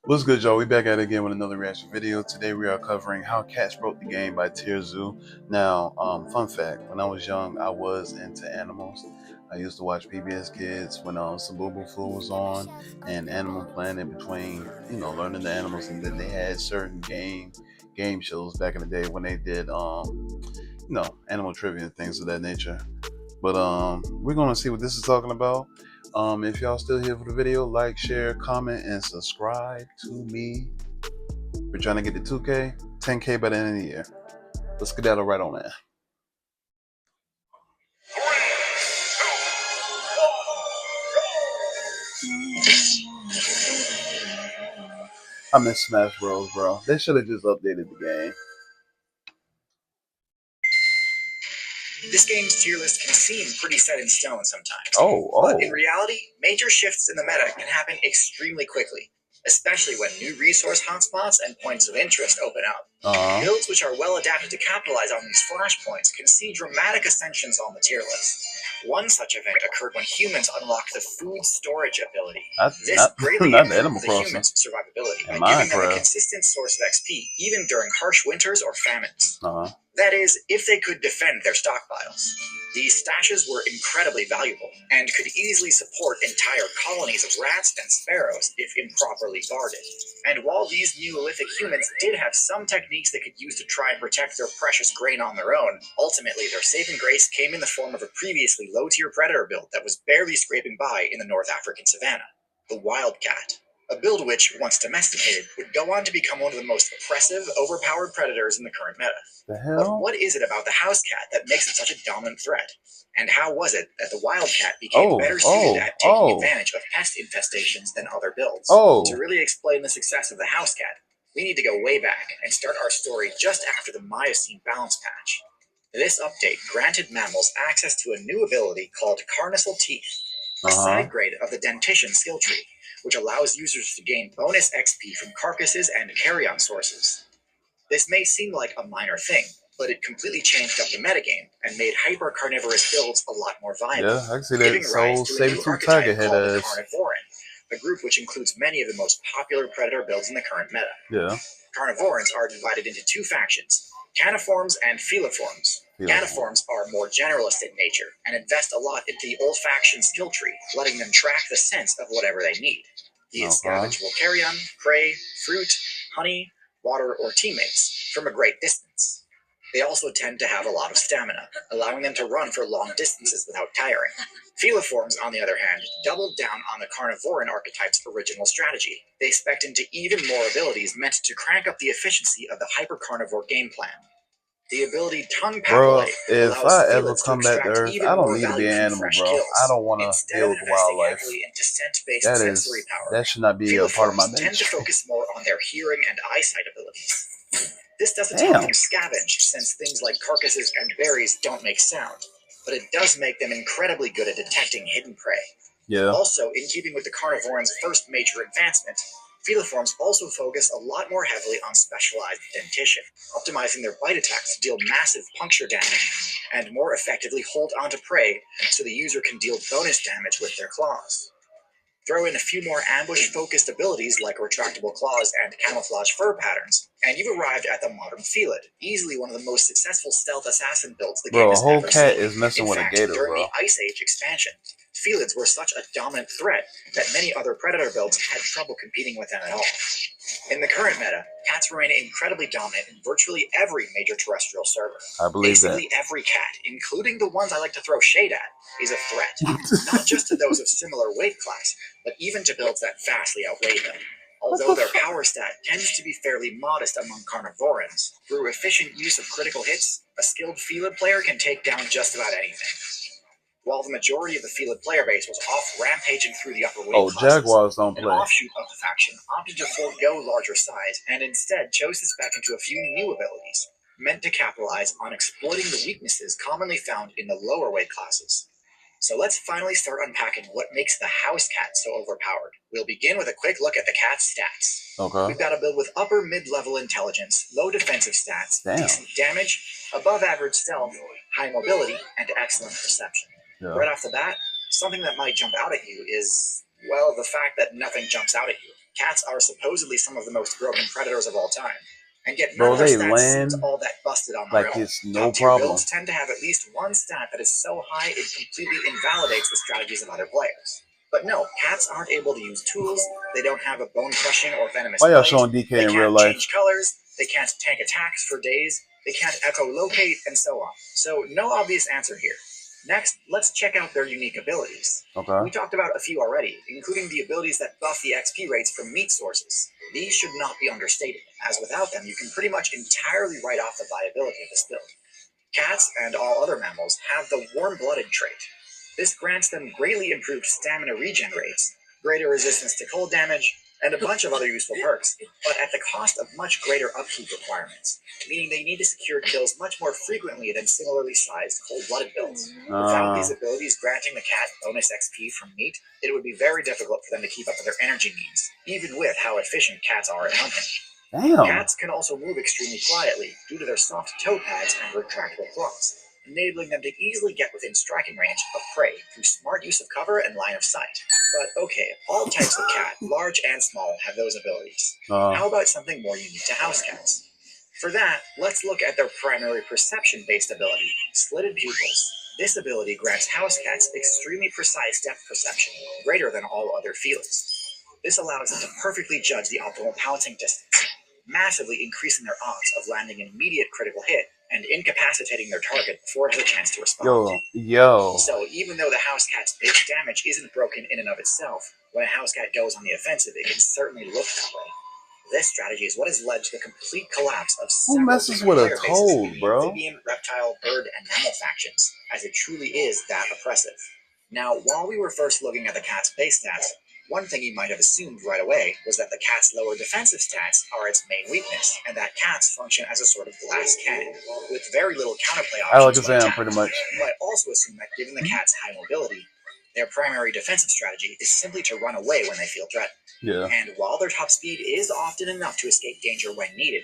What's good, y'all? We back at it again with another reaction video. Today we are covering How Cats Broke the Game by TierZoo. Now, fun fact, when I was young, I was into animals. I used to watch PBS Kids when Sububu Fu was on and Animal Planet between, learning the animals, and then they had certain game shows back in the day when they did animal trivia and things of that nature. But we're gonna see what this is talking about. If y'all still here for the video, like, share, comment, and subscribe to me. We're trying to get to 2K, 10K by the end of the year. Let's get that right on that. I miss Smash Bros, bro. They should have just updated the game. This game's tier list can seem pretty set in stone sometimes. Oh. But in reality, major shifts in the meta can happen extremely quickly, especially when new resource hotspots and points of interest open up. Builds which are well adapted to capitalize on these flashpoints can see dramatic ascensions on the tier list. One such event occurred when humans unlocked the food storage ability. This greatly improved the humans' survivability by giving them a consistent source of XP even during harsh winters or famines. That is, if they could defend their stockpiles. These stashes were incredibly valuable, and could easily support entire colonies of rats and sparrows if improperly guarded. And while these Neolithic humans did have some techniques they could use to try and protect their precious grain on their own, ultimately their saving grace came in the form of a previously low-tier predator build that was barely scraping by in the North African savannah, the Wildcat. A build which, once domesticated, would go on to become one of the most oppressive, overpowered predators in the current meta. But what is it about the house cat that makes it such a dominant threat? And how was it that the wildcat became better suited at taking advantage of pest infestations than other builds? To really explain the success of the house cat, we need to go way back and start our story just after the Miocene balance patch. This update granted mammals access to a new ability called Carnassial Teeth, a side grade of the Dentition skill tree, which allows users to gain bonus XP from carcasses and carrion sources. This may seem like a minor thing, but it completely changed up the metagame and made hyper-carnivorous builds a lot more viable, Yeah, I can see that. giving rise to a new archetype called the Carnivoran, a group which includes many of the most popular predator builds in the current meta. Carnivorans are divided into two factions, Caniforms and Feliforms. Caniforms are more generalist in nature and invest a lot into the olfaction skill tree, letting them track the sense of whatever they need, be it scavengable carrion, prey, fruit, honey, water, or teammates, from a great distance. They also tend to have a lot of stamina, allowing them to run for long distances without tiring. Feliforms, on the other hand, doubled down on the Carnivoran archetype's original strategy. They spec'd into even more abilities meant to crank up the efficiency of the hyper-carnivore game plan. The ability Tongue Papillate if I ever come back to Earth, I don't need to be an animal, bro. I don't want to deal with wildlife. That should not be a part of my nature. Tend to focus more on their hearing and eyesight abilities. This doesn't help them scavenge, since things like carcasses and berries don't make sound, but it does make them incredibly good at detecting hidden prey. Also, in keeping with the Carnivoran's first major advancement, Feliforms also focus a lot more heavily on specialized dentition, optimizing their bite attacks to deal massive puncture damage, and more effectively hold onto prey so the user can deal bonus damage with their claws. Throw in a few more ambush-focused abilities like retractable claws and camouflage fur patterns, and you've arrived at the modern Felid, easily one of the most successful stealth assassin builds the game has ever seen. Bro, a whole cat is messing with a gator, during bro. the Ice Age expansion, Felids were such a dominant threat that many other predator builds had trouble competing with them at all. In the current meta, cats remain incredibly dominant in virtually every major terrestrial server. I believe Basically every cat, including the ones I like to throw shade at, is a threat. Not just to those of similar weight class, but even to builds that vastly outweigh them. Although their power stat tends to be fairly modest among Carnivorans, through efficient use of critical hits, a skilled Felid player can take down just about anything. While the majority of the Felid player base was off rampaging through the upper weight classes, Jaguars don't play. An offshoot of the faction opted to forego larger size and instead chose to spec into a few new abilities, meant to capitalize on exploiting the weaknesses commonly found in the lower weight classes. So let's finally start unpacking what makes the house cat so overpowered. We'll begin with a quick look at the cat's stats. We've got a build with upper mid-level intelligence, low defensive stats, decent damage, above average stealth, high mobility, and excellent perception. Right off the bat, something that might jump out at you is, well, the fact that nothing jumps out at you. Cats are supposedly some of the most broken predators of all time. And yet none of their stats seems all that busted on their own. It's no Top tier problem. builds tend to have at least one stat that is so high it completely invalidates the strategies of other players. But no, cats aren't able to use tools, they don't have a bone-crushing or venomous Why y'all bite, showing DK they in real can't life? change colors, they can't tank attacks for days, they can't echolocate, and so on. So no obvious answer here. Next, let's check out their unique abilities. Okay. We talked about a few already, including the abilities that buff the XP rates from meat sources. These should not be understated, as without them you can pretty much entirely write off the viability of this build. Cats, and all other mammals, have the warm-blooded trait. This grants them greatly improved stamina regen rates, greater resistance to cold damage, and a bunch of other useful perks, but at the cost of much greater upkeep requirements, meaning they need to secure kills much more frequently than similarly sized cold-blooded builds. Without these abilities granting the cat bonus XP from meat, it would be very difficult for them to keep up with their energy needs, even with how efficient cats are at hunting. Damn. Cats can also move extremely quietly due to their soft toe pads and retractable claws, enabling them to easily get within striking range of prey through smart use of cover and line of sight. But okay, all types of cat, large and small, have those abilities. How about something more unique to house cats? For that, let's look at their primary perception-based ability, slitted pupils. This ability grants house cats extremely precise depth perception, greater than all other fields. This allows them to perfectly judge the optimal pouncing distance, massively increasing their odds of landing an immediate critical hit and incapacitating their target before it has a chance to respond. So even though the house cat's base damage isn't broken in and of itself, when a house cat goes on the offensive, it can certainly look that way. This strategy is what has led to the complete collapse of several messes with a toad, bro? amphibian, reptile, bird, and mammal factions, as it truly is that oppressive. Now, while we were first looking at the cat's base stats, one thing you might have assumed right away was that the cat's lower defensive stats are its main weakness, and that cats function as a sort of glass cannon, with very little counterplay options. Pretty much. You might also assume that given the cat's high mobility, their primary defensive strategy is simply to run away when they feel threatened. Yeah. And while their top speed is often enough to escape danger when needed,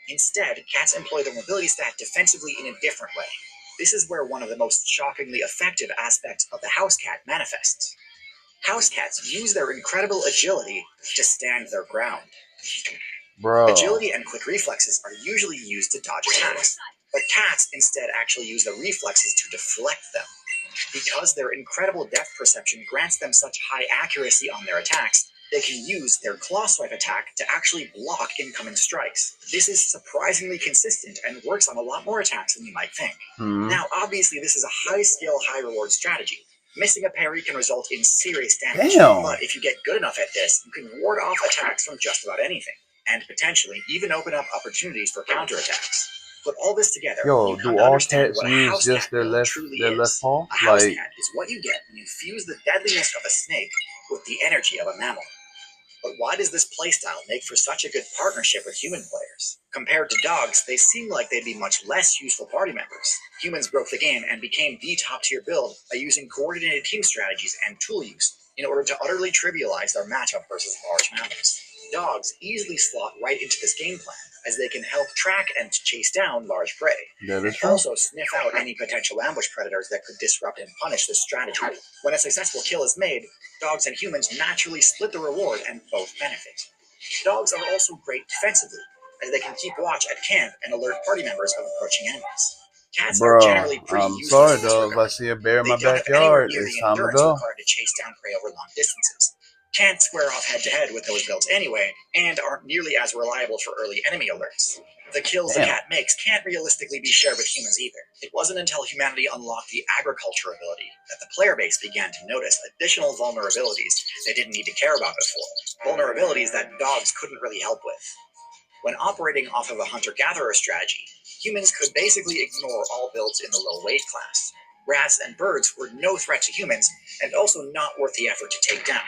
instead, cats employ their mobility stat defensively in a different way. This is where one of the most shockingly effective aspects of the house cat manifests. House cats use their incredible agility to stand their ground. Bro. Agility and quick reflexes are usually used to dodge attacks, but cats instead actually use the reflexes to deflect them. Because their incredible depth perception grants them such high accuracy on their attacks, they can use their claw swipe attack to actually block incoming strikes. This is surprisingly consistent and works on a lot more attacks than you might think. Now, obviously, this is a high-skill, high-reward strategy. Missing a parry can result in serious damage, but if you get good enough at this, you can ward off attacks from just about anything, and potentially even open up opportunities for counterattacks. Put all this together, you come to understand what a house cat truly is. A house cat is what you get when you fuse the deadliness of a snake with the energy of a mammal. But why does this playstyle make for such a good partnership with human players? Compared to dogs, they seem like they'd be much less useful party members. Humans broke the game and became the top-tier build by using coordinated team strategies and tool use in order to utterly trivialize their matchup versus large mammals. Dogs easily slot right into this game plan, as they can help track and chase down large prey, and also sniff out any potential ambush predators that could disrupt and punish this strategy. When a successful kill is made, dogs and humans naturally split the reward and both benefit. Dogs are also great defensively, as they can keep watch at camp and alert party members of approaching enemies. Cats are generally pretty useless. Sorry, if I see a bear in my backyard, it's time to go. Required to chase down prey over long distances. Can't square off head-to-head with those builds anyway, and aren't nearly as reliable for early enemy alerts. The kills the cat makes can't realistically be shared with humans either. It wasn't until humanity unlocked the agriculture ability that the player base began to notice additional vulnerabilities they didn't need to care about before. Vulnerabilities that dogs couldn't really help with. When operating off of a hunter-gatherer strategy, humans could basically ignore all builds in the low weight class. Rats and birds were no threat to humans, and also not worth the effort to take down.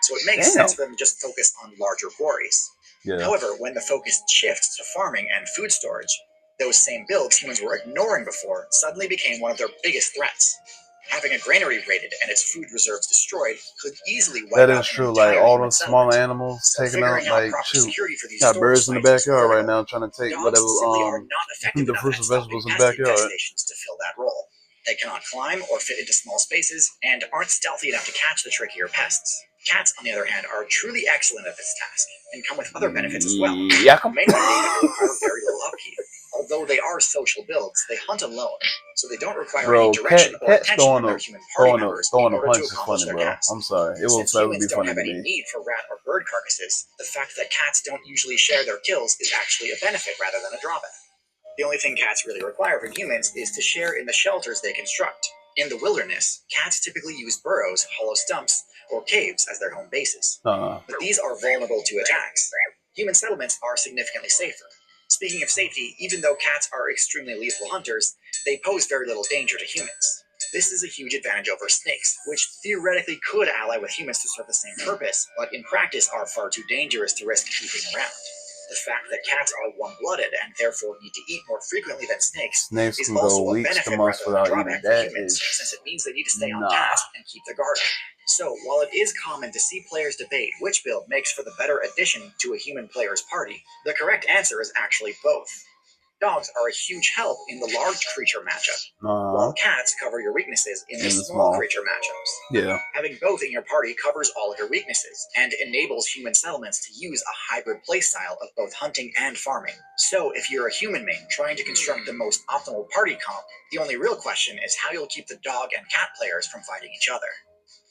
So it makes sense for them to just focus on larger quarries. However, when the focus shifts to farming and food storage, those same builds humans were ignoring before suddenly became one of their biggest threats. Having a granary raided and its food reserves destroyed could easily wipe out. That is true. Like all those small animals taking out, like shoot, got birds in the backyard right now trying to take whatever the fruits and vegetables in the backyard. To fill that role. They cannot climb or fit into small spaces and aren't stealthy enough to catch the trickier pests. Cats, on the other hand, are truly excellent at this task and come with other benefits as well. Yeah. Many of them require very little upkeep. Although they are social builds, they hunt alone, so they don't require any direction or attention from their human party members in order to accomplish their tasks. I'm sorry. It will Since forever humans be don't funny have to any me. need for rat or bird carcasses, the fact that cats don't usually share their kills is actually a benefit rather than a drawback. The only thing cats really require from humans is to share in the shelters they construct. In the wilderness, cats typically use burrows, hollow stumps, or caves as their home bases. But these are vulnerable to attacks. Human settlements are significantly safer. Speaking of safety, even though cats are extremely lethal hunters, they pose very little danger to humans. This is a huge advantage over snakes, which theoretically could ally with humans to serve the same purpose, but in practice are far too dangerous to risk keeping around. The fact that cats are warm-blooded and therefore need to eat more frequently than snakes is also a benefit rather than a drawback for humans, since it means they need to stay on task and keep the guard up. So, while it is common to see players debate which build makes for the better addition to a human player's party, the correct answer is actually both. Dogs are a huge help in the large creature matchup, while cats cover your weaknesses in the small creature matchups. Yeah. Having both in your party covers all of your weaknesses, and enables human settlements to use a hybrid playstyle of both hunting and farming. So if you're a human main trying to construct the most optimal party comp, the only real question is how you'll keep the dog and cat players from fighting each other.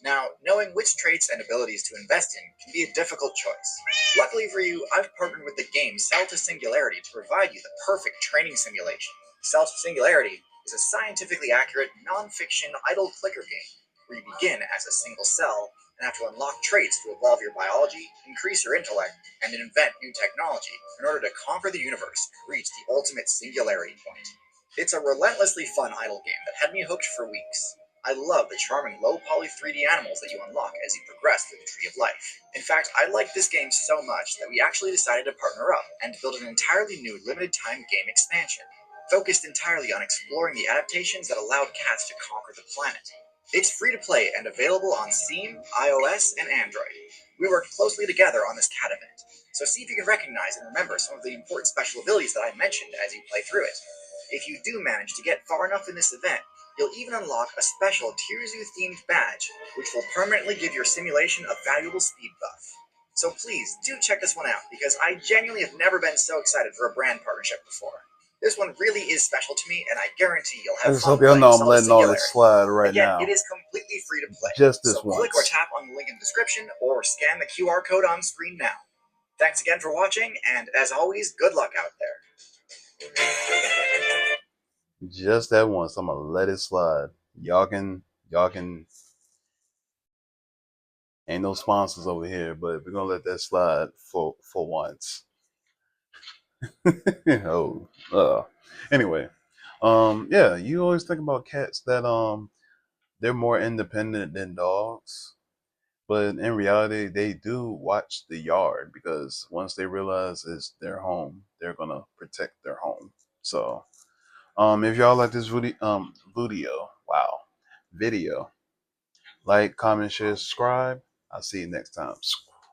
Now, knowing which traits and abilities to invest in can be a difficult choice. Luckily for you, I've partnered with the game Cell to Singularity to provide you the perfect training simulation. Cell to Singularity is a scientifically accurate, non-fiction idle clicker game where you begin as a single cell and have to unlock traits to evolve your biology, increase your intellect, and invent new technology in order to conquer the universe and reach the ultimate singularity point. It's a relentlessly fun idle game that had me hooked for weeks. I love the charming low-poly 3D animals that you unlock as you progress through the Tree of Life. In fact, I liked this game so much that we actually decided to partner up and build an entirely new limited-time game expansion, focused entirely on exploring the adaptations that allowed cats to conquer the planet. It's free to play and available on Steam, iOS, and Android. We worked closely together on this cat event, so see if you can recognize and remember some of the important special abilities that I mentioned as you play through it. If you do manage to get far enough in this event, you'll even unlock a special TierZoo themed badge, which will permanently give your simulation a valuable speed buff. So please do check this one out, because I genuinely have never been so excited for a brand partnership before. This one really is special to me, and I guarantee you'll have fun. I just hope y'all know I'm letting all this slide right Again, now. It is completely free to play. Just this so once. Click or tap on the link in the description, or scan the QR code on screen now. Thanks again for watching, and as always, good luck out there. Just that once. I'm gonna let it slide. Y'all can ain't no sponsors over here, but we're gonna let that slide for once. Anyway, yeah, you always think about cats that they're more independent than dogs, but in reality they do watch the yard, because once they realize it's their home, they're gonna protect their home. So if y'all like this video, like, comment, share, subscribe. I'll see you next time.